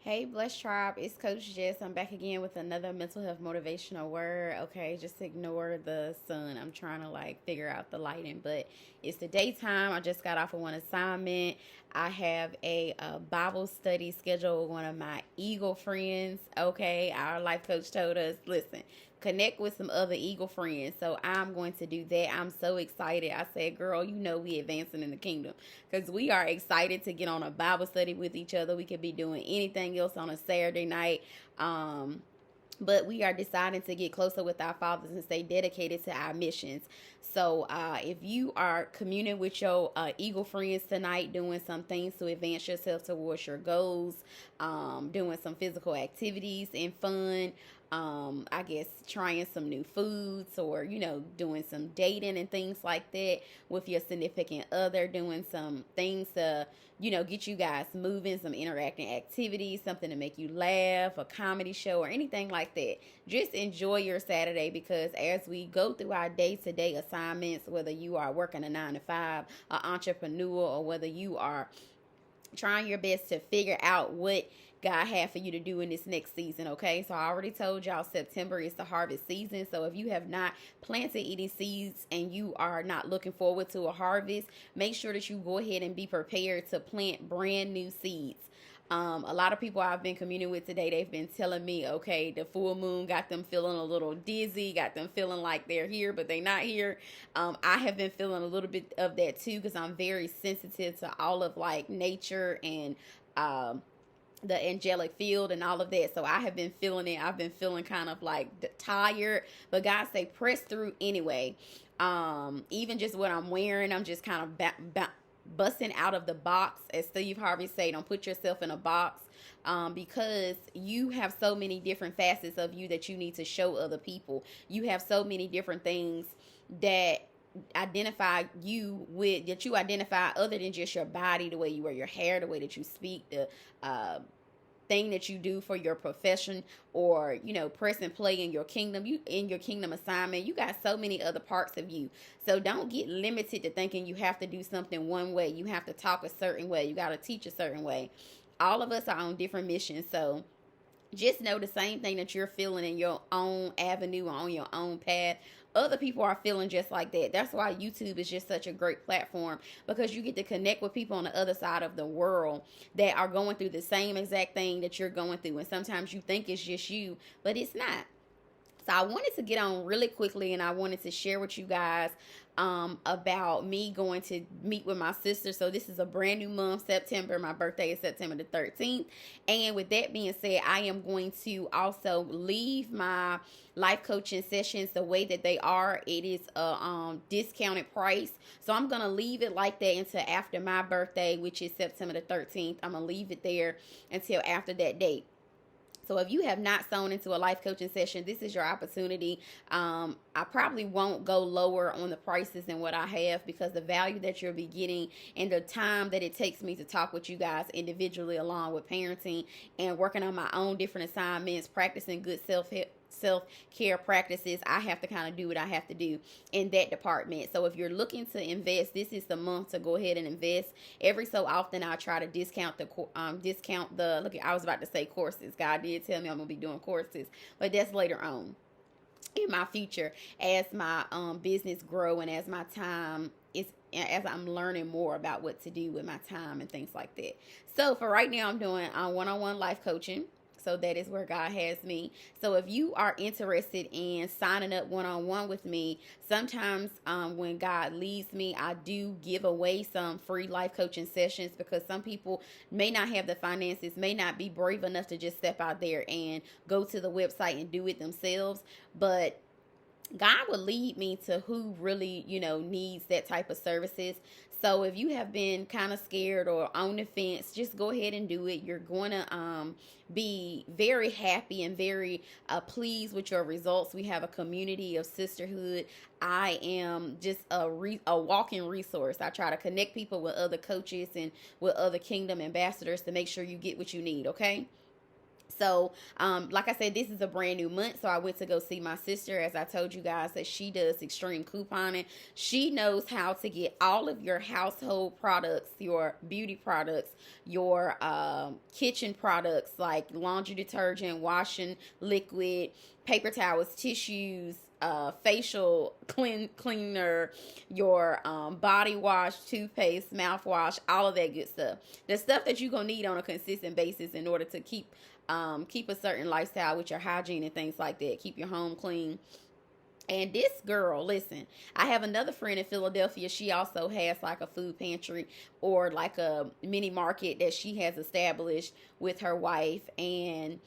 Hey, Blessed Tribe, it's Coach Jess. I'm back again with another mental health motivational word. Okay, just ignore the sun. I'm trying to figure out the lighting, but it's the daytime. I just got off of one assignment. I have a Bible study scheduled with one of my Eagle friends. Okay, our life coach told us, listen, connect with some other Eagle friends. So I'm going to do that. I'm so excited. I said, girl, we advancing in the kingdom because we are excited to get on a Bible study with each other. We could be doing anything else on a Saturday night. But we are deciding to get closer with our fathers and stay dedicated to our missions. So if you are communing with your Eagle friends tonight, doing some things to advance yourself towards your goals, doing some physical activities and fun, I guess trying some new foods or, doing some dating and things like that with your significant other, doing some things to, get you guys moving, some interacting activities, something to make you laugh, a comedy show or anything like that. Just enjoy your Saturday because as we go through our day-to-day assignments, whether you are working a 9 to 5, an entrepreneur, or whether you are trying your best to figure out what God had for you to do in this next season, okay? So I already told y'all September is the harvest season. So if you have not planted any seeds and you are not looking forward to a harvest, make sure that you go ahead and be prepared to plant brand new seeds. A lot of people I've been communing with today, they've been telling me, okay, the full moon got them feeling a little dizzy, got them feeling like they're here, but they're not here. I have been feeling a little bit of that too because I'm very sensitive to all of nature and the angelic field and all of that. So I have been feeling it. I've been feeling kind of tired, but God say press through anyway. Even just what I'm wearing, I'm just kind of busting out of the box, as Steve Harvey said. Don't put yourself in a box, because you have so many different facets of you that you need to show other people. You have so many different things that identify you with, that you identify other than just your body, the way you wear your hair, the way that you speak, the thing that you do for your profession, or press and play in your kingdom, you in your kingdom assignment. You got so many other parts of you, so don't get limited to thinking you have to do something one way. You have to talk a certain way, you got to teach a certain way. All of us are on different missions, so just know the same thing that you're feeling in your own avenue or on your own path, other people are feeling just like that. That's why YouTube is just such a great platform, because you get to connect with people on the other side of the world that are going through the same exact thing that you're going through. And sometimes you think it's just you, but it's not. So I wanted to get on really quickly and I wanted to share with you guys about me going to meet with my sister. So this is a brand new month, September. My birthday is September the 13th. And with that being said, I am going to also leave my life coaching sessions the way that they are. It is a discounted price. So I'm going to leave it like that until after my birthday, which is September the 13th. I'm going to leave it there until after that date. So if you have not sewn into a life coaching session, this is your opportunity. I probably won't go lower on the prices than what I have, because the value that you'll be getting and the time that it takes me to talk with you guys individually, along with parenting and working on my own different assignments, practicing good self-care practices, I have to kind of do what I have to do in that department. So if you're looking to invest, this is the month to go ahead and invest. Every so often I try to discount the look, I was about to say courses. God did tell me I'm gonna be doing courses, but that's later on in my future, as my business grow and as my time is, as I'm learning more about what to do with my time and things like that. So for right now, I'm doing one-on-one life coaching. So that is where God has me. So if you are interested in signing up one-on-one with me, sometimes when God leads me, I do give away some free life coaching sessions, because some people may not have the finances, may not be brave enough to just step out there and go to the website and do it themselves. But God will lead me to who really, needs that type of services. So if you have been kind of scared or on the fence, just go ahead and do it. You're going to be very happy and very pleased with your results. We have a community of sisterhood. I am just a walking resource. I try to connect people with other coaches and with other kingdom ambassadors to make sure you get what you need, okay? So, like I said, this is a brand new month. So I went to go see my sister. As I told you guys, that she does extreme couponing. She knows how to get all of your household products, your beauty products, your kitchen products like laundry detergent, washing liquid, paper towels, tissues, facial cleaner, your body wash, toothpaste, mouthwash, all of that good stuff. The stuff that you're gonna need on a consistent basis in order to keep a certain lifestyle with your hygiene and things like that. Keep your home clean. And this girl, listen, I have another friend in Philadelphia. She also has like a food pantry or like a mini market that she has established with her wife. And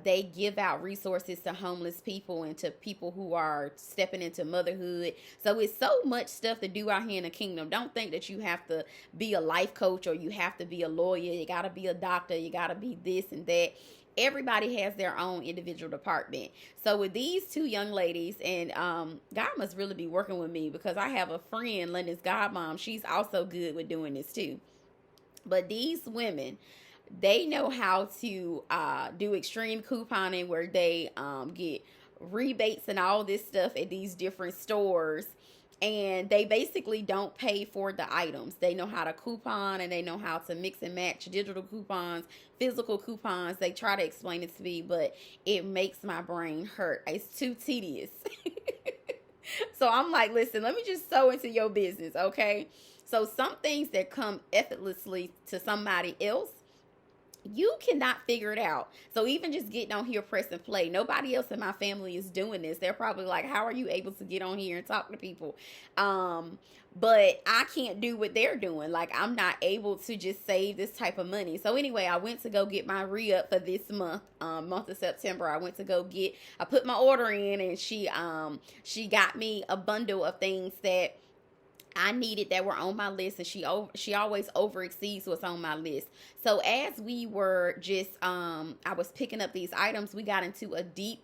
they give out resources to homeless people and to people who are stepping into motherhood. So it's so much stuff to do out here in the kingdom. Don't think that you have to be a life coach or you have to be a lawyer. You got to be a doctor. You got to be this and that. Everybody has their own individual department. So with these two young ladies, and God must really be working with me because I have a friend, London's godmom. She's also good with doing this too. But these women, they know how to do extreme couponing where they get rebates and all this stuff at these different stores. And they basically don't pay for the items. They know how to coupon and they know how to mix and match digital coupons, physical coupons. They try to explain it to me, but it makes my brain hurt. It's too tedious. So I'm like, listen, let me just sow into your business, okay? So some things that come effortlessly to somebody else, you cannot figure it out. So even just getting on here, press and play. Nobody else in my family is doing this. They're probably like, how are you able to get on here and talk to people? But I can't do what they're doing. Like, I'm not able to just save this type of money. So anyway, I went to go get my re-up for this month, month of September. I put my order in, and she got me a bundle of things that I needed that were on my list, and she always over exceeds what's on my list. So as we were just I was picking up these items, we got into a deep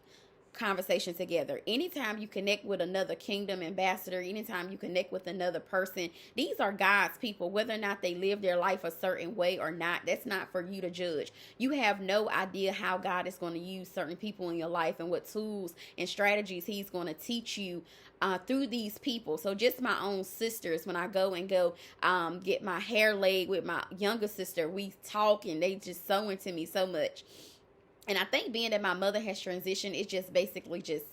conversation together. Anytime you connect with another kingdom ambassador, anytime you connect with another person, these are God's people. Whether or not they live their life a certain way or not, that's not for you to judge. You have no idea how God is going to use certain people in your life and what tools and strategies he's going to teach you through these people. So just my own sisters, when I go get my hair laid with my younger sister, we talk and they just sow into me so much. And I think being that my mother has transitioned, it just basically just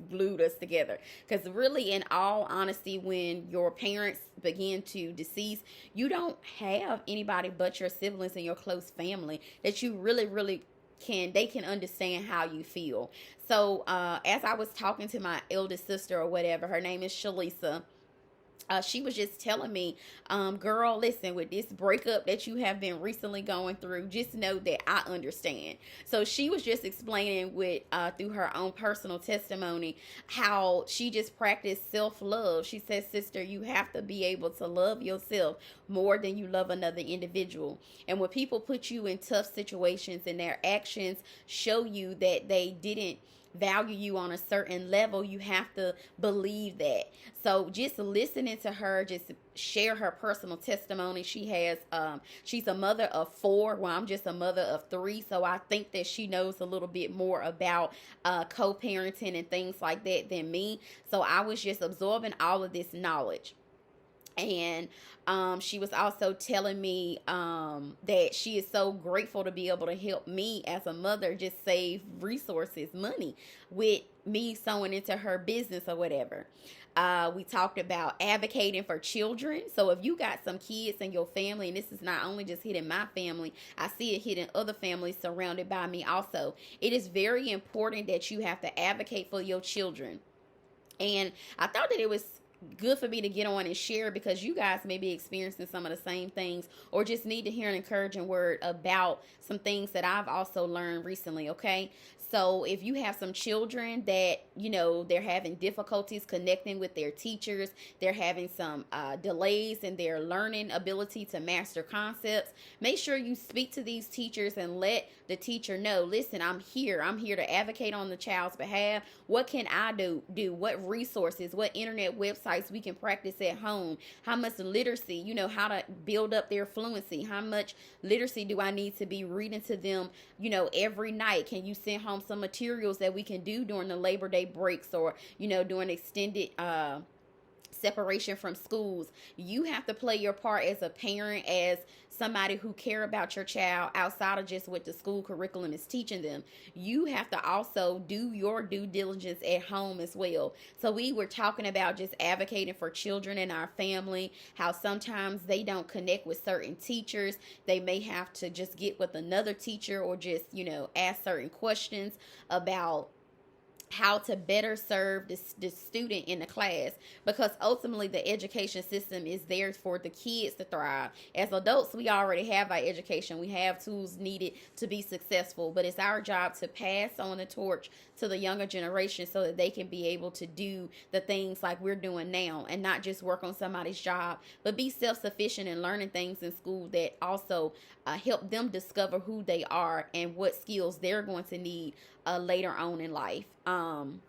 glued us together. Because really, in all honesty, when your parents begin to decease, you don't have anybody but your siblings and your close family that you really they can understand how you feel. So as I was talking to my eldest sister or whatever, her name is Shalisa, she was just telling me, girl, listen, with this breakup that you have been recently going through, just know that I understand. So she was just explaining through her own personal testimony how she just practiced self-love. She says, sister, you have to be able to love yourself more than you love another individual. And when people put you in tough situations and their actions show you that they didn't value you on a certain level, you have to believe that. So just listening to her just share her personal testimony. She has she's a mother of 4. Well, I'm just a mother of 3, so I think that she knows a little bit more about co-parenting and things like that than me. So I was just absorbing all of this knowledge. And she was also telling me that she is so grateful to be able to help me as a mother just save resources, money, with me sewing into her business or whatever. We talked about advocating for children. So if you got some kids in your family, and this is not only just hitting my family, I see it hitting other families surrounded by me also. It is very important that you have to advocate for your children. And I thought that it was good for me to get on and share, because you guys may be experiencing some of the same things or just need to hear an encouraging word about some things that I've also learned recently. Okay. So if you have some children that, they're having difficulties connecting with their teachers, they're having some delays in their learning ability to master concepts, make sure you speak to these teachers and let the teacher know, listen, I'm here to advocate on the child's behalf. What can I do? What resources, what internet websites insights we can practice at home, how much literacy, how to build up their fluency, how much literacy do I need to be reading to them, every night. Can you send home some materials that we can do during the Labor Day breaks, or, during extended separation from schools? You have to play your part as a parent, as somebody who care about your child outside of just what the school curriculum is teaching them. You have to also do your due diligence at home as well. So we were talking about just advocating for children in our family, how sometimes they don't connect with certain teachers. They may have to just get with another teacher, or just, ask certain questions about how to better serve the student in the class, because ultimately the education system is there for the kids to thrive. As adults, we already have our education. We have tools needed to be successful, but it's our job to pass on the torch to the younger generation so that they can be able to do the things like we're doing now, and not just work on somebody's job, but be self-sufficient and learning things in school that also help them discover who they are and what skills they're going to need later on in life. God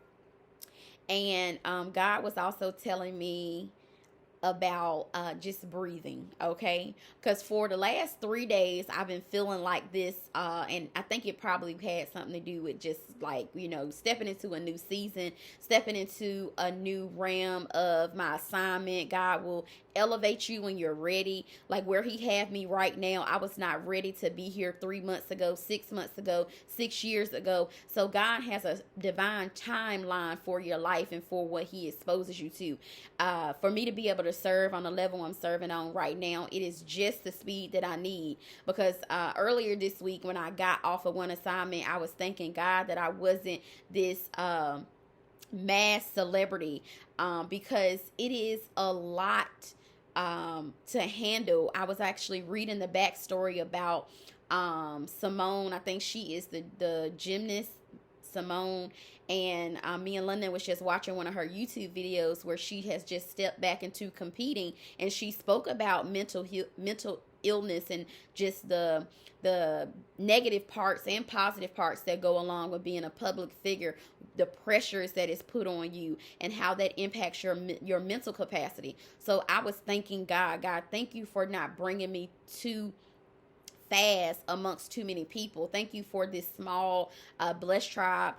was also telling me about just breathing, okay? Because for the last 3 days, I've been feeling like this, and I think it probably had something to do with just like, stepping into a new season, stepping into a new realm of my assignment. God will elevate you when you're ready. Like where he had me right now, I was not ready to be here 3 months ago, 6 months ago, 6 years ago. So God has a divine timeline for your life and for what he exposes you to. For me to be able to serve on the level I'm serving on right now, it is just the speed that I need. Because earlier this week when I got off of one assignment, I was thanking God that I wasn't this mass celebrity, because it is a lot to handle. I was actually reading the backstory about Simone. I think she is the gymnast, Simone. And me and London was just watching one of her YouTube videos where she has just stepped back into competing, and she spoke about mental illness and just the negative parts and positive parts that go along with being a public figure, the pressures that is put on you, and how that impacts your mental capacity. So I was thanking God, thank you for not bringing me too fast amongst too many people. Thank you for this small blessed tribe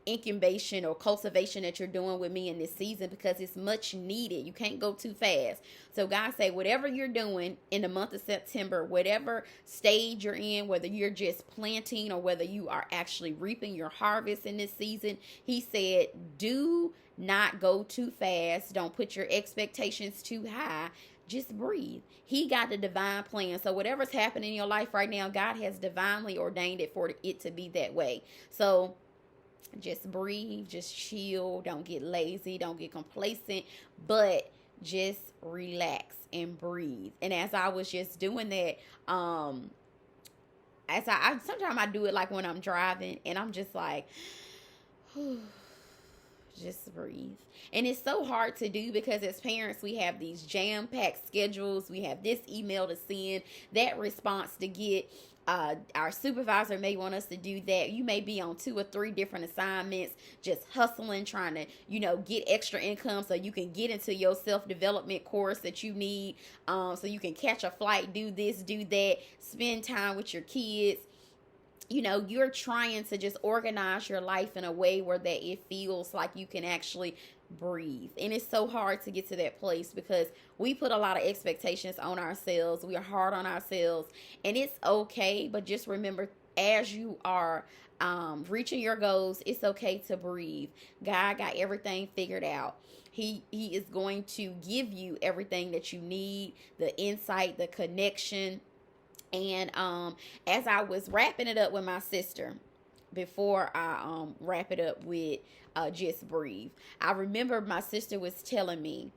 incubation or cultivation that you're doing with me in this season, because it's much needed. You can't go too fast. So God say, whatever you're doing in the month of September, whatever stage you're in, whether you're just planting or whether you are actually reaping your harvest in this season, he said, do not go too fast. Don't put your expectations too high. Just breathe. He got the divine plan. So whatever's happening in your life right now, God has divinely ordained it for it to be that way. So just breathe, just chill. Don't get lazy. Don't get complacent, but just relax and breathe. And as I was just doing that, as I sometimes I do it like when I'm driving, and I'm just like, just breathe. And it's so hard to do because as parents, we have these jam-packed schedules. We have this email to send, that response to get. Our supervisor may want us to do that. You may be on 2 or 3 different assignments, just hustling, trying to, get extra income so you can get into your self-development course that you need, so you can catch a flight, do this, do that, spend time with your kids. You're trying to just organize your life in a way where that it feels like you can actually breathe. And it's so hard to get to that place because we put a lot of expectations on ourselves. We are hard on ourselves, and it's okay. But just remember, as you are reaching your goals, it's okay to breathe. God got everything figured out. He is going to give you everything that you need, the insight, the connection. And as I was wrapping it up with my sister, before I wrap it up with Just Breathe, I remember my sister was telling me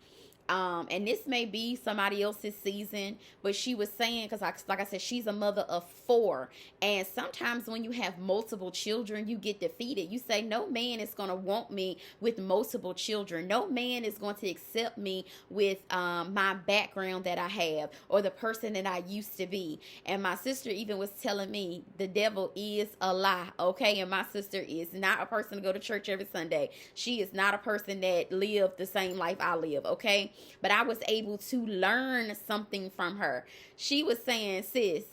And this may be somebody else's season, but she was saying, because like I said, she's a mother of 4. And sometimes when you have multiple children, you get defeated. You say, no man is going to want me with multiple children. No man is going to accept me with my background that I have, or the person that I used to be. And my sister even was telling me the devil is a lie, okay? And my sister is not a person to go to church every Sunday. She is not a person that lived the same life I live, okay? But I was able to learn something from her. She was saying, sis,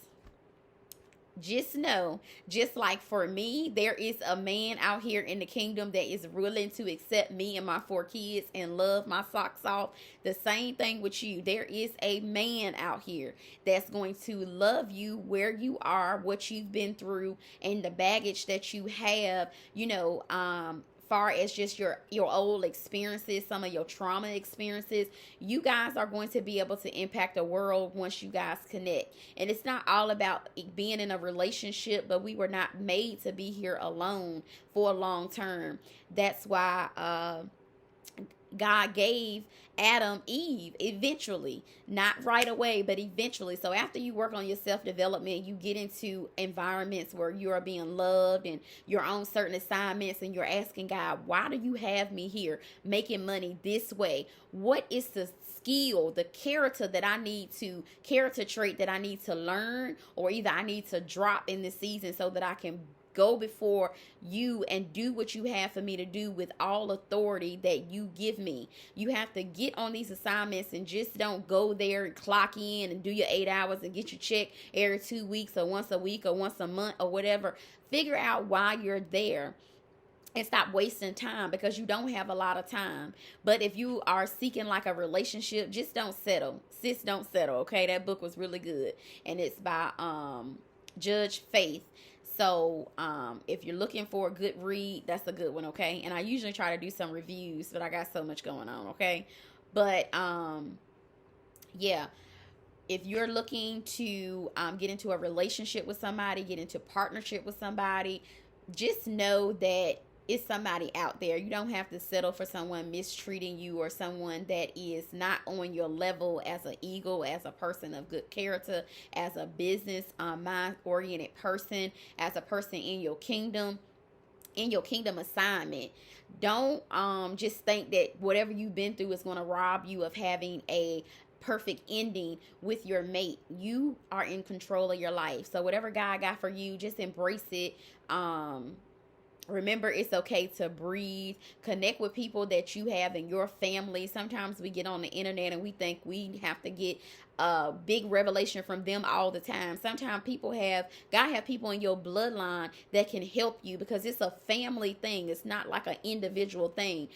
just know, just like for me, there is a man out here in the kingdom that is willing to accept me and my 4 kids and love my socks off. The same thing with you. There is a man out here that's going to love you where you are, what you've been through, and the baggage that you have, far as just your old experiences, some of your trauma experiences. You guys are going to be able to impact the world once you guys connect. And it's not all about being in a relationship, but we were not made to be here alone for a long term. That's why God gave Adam Eve eventually, not right away, but eventually. So after you work on your self-development, you get into environments where you are being loved and you're on certain assignments, and you're asking God, why do you have me here making money this way? What is the skill, the character trait that I need to learn, or either I need to drop in this season so that I can go before you and do what you have for me to do with all authority that you give me. You have to get on these assignments and just don't go there and clock in and do your 8 hours and get your check every 2 weeks or once a week or once a month or whatever. Figure out why you're there and stop wasting time, because you don't have a lot of time. But if you are seeking like a relationship, just don't settle. Sis, don't settle, okay? That book was really good, and it's by Judge Faith. So if you're looking for a good read, that's a good one, okay? And I usually try to do some reviews, but I got so much going on, okay? But yeah, if you're looking to get into a relationship with somebody, get into partnership with somebody, just know that it's somebody out there. You don't have to settle for someone mistreating you or someone that is not on your level as an eagle, as a person of good character, as a business mind-oriented person, as a person in your kingdom assignment. Don't just think that whatever you've been through is going to rob you of having a perfect ending with your mate. You are in control of your life. So whatever God got for you, just embrace it. Remember, it's okay to breathe. Connect with people that you have in your family. Sometimes we get on the internet and we think we have to get a big revelation from them all the time. Sometimes God have people in your bloodline that can help you, because it's a family thing. It's not like an individual thing.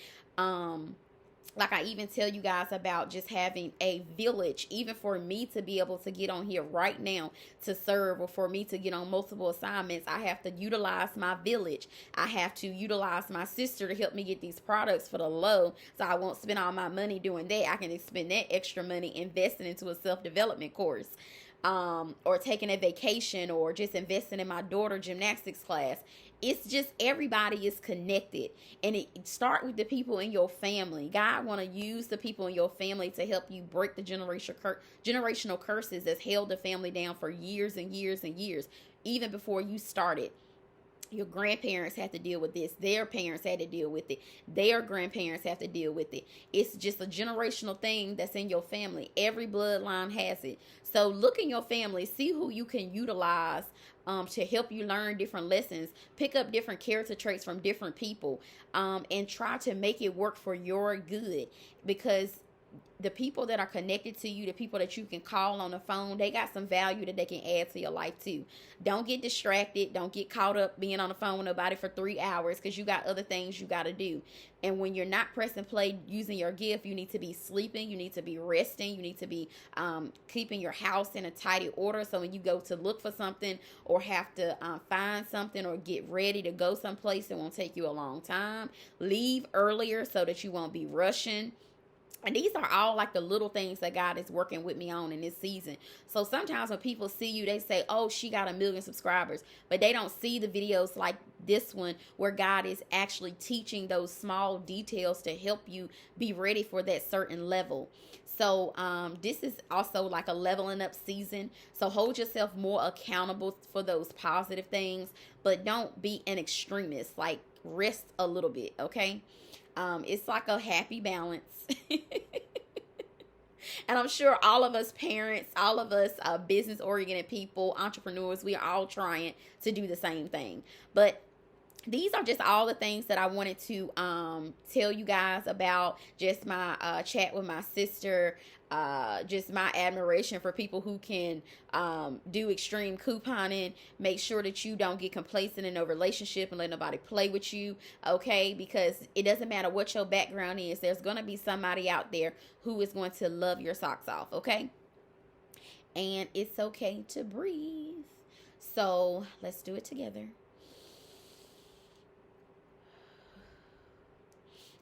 Like I even tell you guys about just having a village. Even for me to be able to get on here right now to serve, or for me to get on multiple assignments, I have to utilize my village. I have to utilize my sister to help me get these products for the low, so I won't spend all my money doing that. I can spend that extra money investing into a self-development course, or taking a vacation, or just investing in my daughter gymnastics class. It's just everybody is connected, and it start with the people in your family. God want to use the people in your family to help you break the generational curses that's held the family down for years and years and years, even before you started. Your grandparents have to deal with this. Their parents had to deal with it. Their grandparents have to deal with it. It's just a generational thing that's in your family. Every bloodline has it. So look in your family. See who you can utilize to help you learn different lessons. Pick up different character traits from different people, and try to make it work for your good. Because the people that are connected to you, the people that you can call on the phone, they got some value that they can add to your life too. Don't get distracted. Don't get caught up being on the phone with nobody for 3 hours, because you got other things you got to do. And when you're not pressing play using your gift, you need to be sleeping. You need to be resting. You need to be keeping your house in a tidy order. So when you go to look for something, or have to find something, or get ready to go someplace, it won't take you a long time. Leave earlier so that you won't be rushing. And these are all like the little things that God is working with me on in this season. So sometimes when people see you, they say, oh, she got 1 million subscribers. But they don't see the videos like this one where God is actually teaching those small details to help you be ready for that certain level. So this is also like a leveling up season. So hold yourself more accountable for those positive things, but don't be an extremist. Like rest a little bit, okay? It's like a happy balance. And I'm sure all of us parents, all of us business oriented people, entrepreneurs, we are all trying to do the same thing. But these are just all the things that I wanted to tell you guys about. Just my chat with my sister, just my admiration for people who can do extreme couponing. Make sure that you don't get complacent in a relationship and let nobody play with you, okay? Because it doesn't matter what your background is. There's going to be somebody out there who is going to love your socks off, okay? And it's okay to breathe. So let's do it together.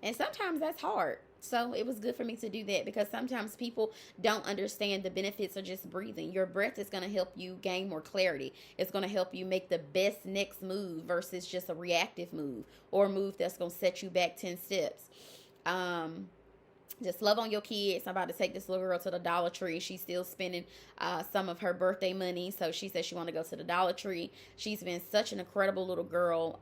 And sometimes that's hard. So it was good for me to do that because sometimes people don't understand the benefits of just breathing. Your breath is going to help you gain more clarity. It's going to help you make the best next move versus just a reactive move or a move that's going to set you back 10 steps. Just love on your kids. I'm about to take this little girl to the Dollar Tree. She's still spending some of her birthday money. So she said she want to go to the Dollar Tree. She's been such an incredible little girl.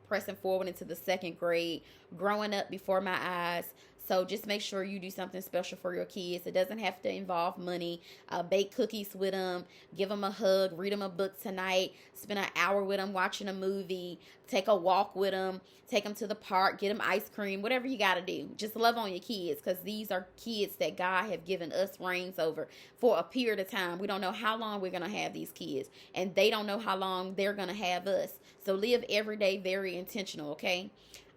Pressing forward into the 2nd grade, growing up before my eyes. So just make sure you do something special for your kids. It doesn't have to involve money. Bake cookies with them. Give them a hug. Read them a book tonight. Spend an hour with them watching a movie. Take a walk with them. Take them to the park. Get them ice cream. Whatever you got to do. Just love on your kids because these are kids that God have given us reins over for a period of time. We don't know how long we're going to have these kids. And they don't know how long they're going to have us. So live every day very intentional, okay?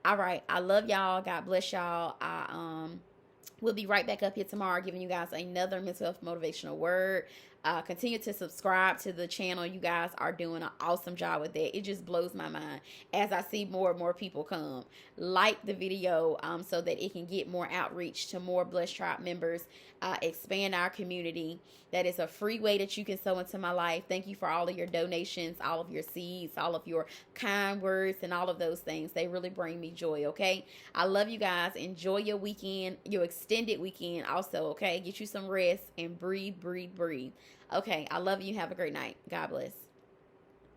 All right. I love y'all. God bless y'all. We'll be right back up here tomorrow giving you guys another mental health motivational word. Continue to subscribe to the channel. You guys are doing an awesome job with that. It just blows my mind as I see more and more people come. Like the video so that it can get more outreach to more Blessed Tribe members. Expand our community. That is a free way that you can sow into my life. Thank you for all of your donations, all of your seeds, all of your kind words, and all of those things. They really bring me joy, okay? I love you guys. Enjoy your weekend, your extended weekend also, okay? Get you some rest and breathe, breathe, breathe. Okay, I love you. Have a great night. God bless.